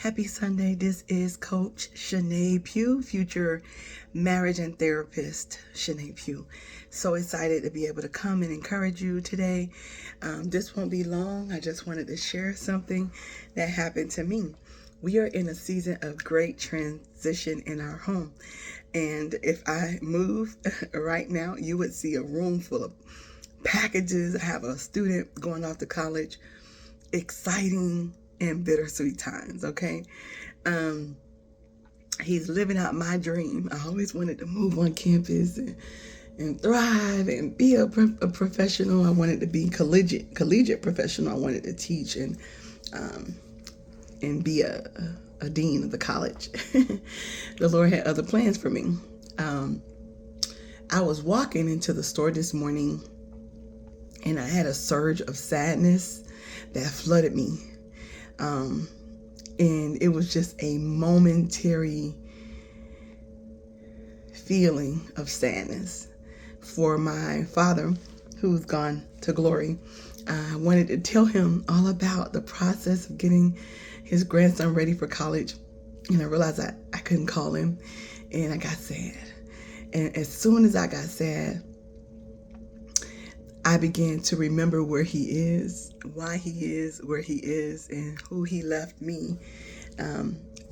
Happy Sunday. This is Coach Shanae Pugh, future marriage and therapist Shanae Pugh. So excited to be able to come and encourage you today. This won't be long. I just wanted to share something that happened to me. We are in a season of great transition in our home. And if I move right now, you would see a room full of packages. I have a student going off to college. Exciting and bittersweet times, okay? He's living out my dream. I always wanted to move on campus and thrive and be a professional. I wanted to be collegiate professional. I wanted to teach and be a dean of the college. The Lord had other plans for me. I was walking into the store this morning and I had a surge of sadness that flooded me. And it was just a momentary feeling of sadness for my father, who's gone to glory. I wanted to tell him all about the process of getting his grandson ready for college. And I realized I couldn't call him, and I got sad. And as soon as I got sad, I began to remember where he is, why he is where he is, and who he left me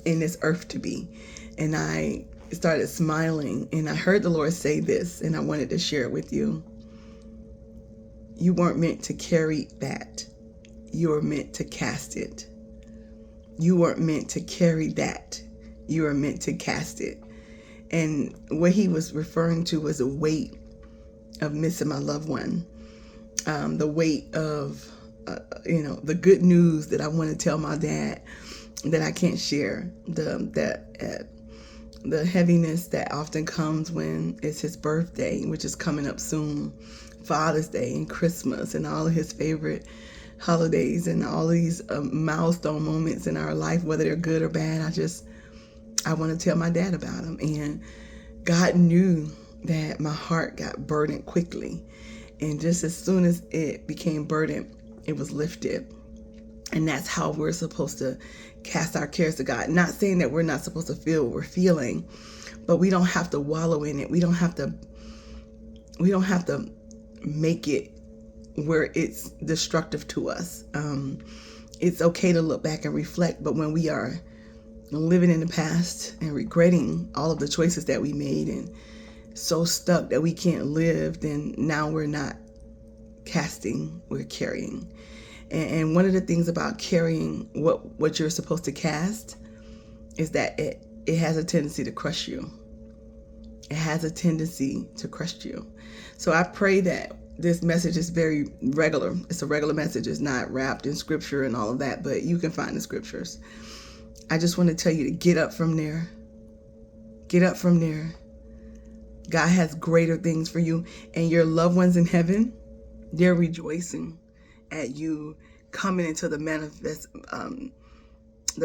in this earth to be. And I started smiling, and I heard the Lord say this, and I wanted to share it with you. You weren't meant to carry that. You were meant to cast it. You weren't meant to carry that. You were meant to cast it. And what he was referring to was the weight of missing my loved one. The weight of, the good news that I want to tell my dad that I can't share. The heaviness that often comes when it's his birthday, which is coming up soon, Father's Day and Christmas and all of his favorite holidays and all these milestone moments in our life, whether they're good or bad. I want to tell my dad about them. And God knew that my heart got burdened quickly. And just as soon as it became burdened, it was lifted. And that's how we're supposed to cast our cares to God. Not saying that we're not supposed to feel what we're feeling, but we don't have to wallow in it. We don't have to make it where it's destructive to us. It's okay to look back and reflect, but when we are living in the past and regretting all of the choices that we made and so stuck that we can't live, then now we're not casting, we're carrying. And one of the things about carrying what you're supposed to cast is that it has a tendency to crush you. It has a tendency to crush you. So I pray that this message is very regular. It's a regular message. It's not wrapped in scripture and all of that, but you can find the scriptures. I just want to tell you to get up from there. Get up from there. God has greater things for you, and your loved ones in heaven, they're rejoicing at you coming into the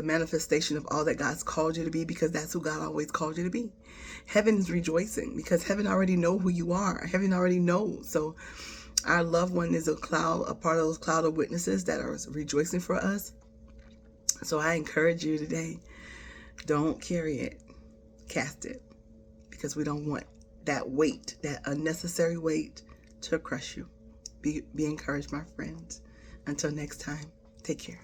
manifestation of all that God's called you to be, because that's who God always called you to be. Heaven is rejoicing because heaven already know who you are. Heaven already knows. So our loved one is a part of those cloud of witnesses that are rejoicing for us. So I encourage you today, don't carry it, cast it, because we don't want that weight, that unnecessary weight, to crush you. Be encouraged, my friends. Until next time, take care.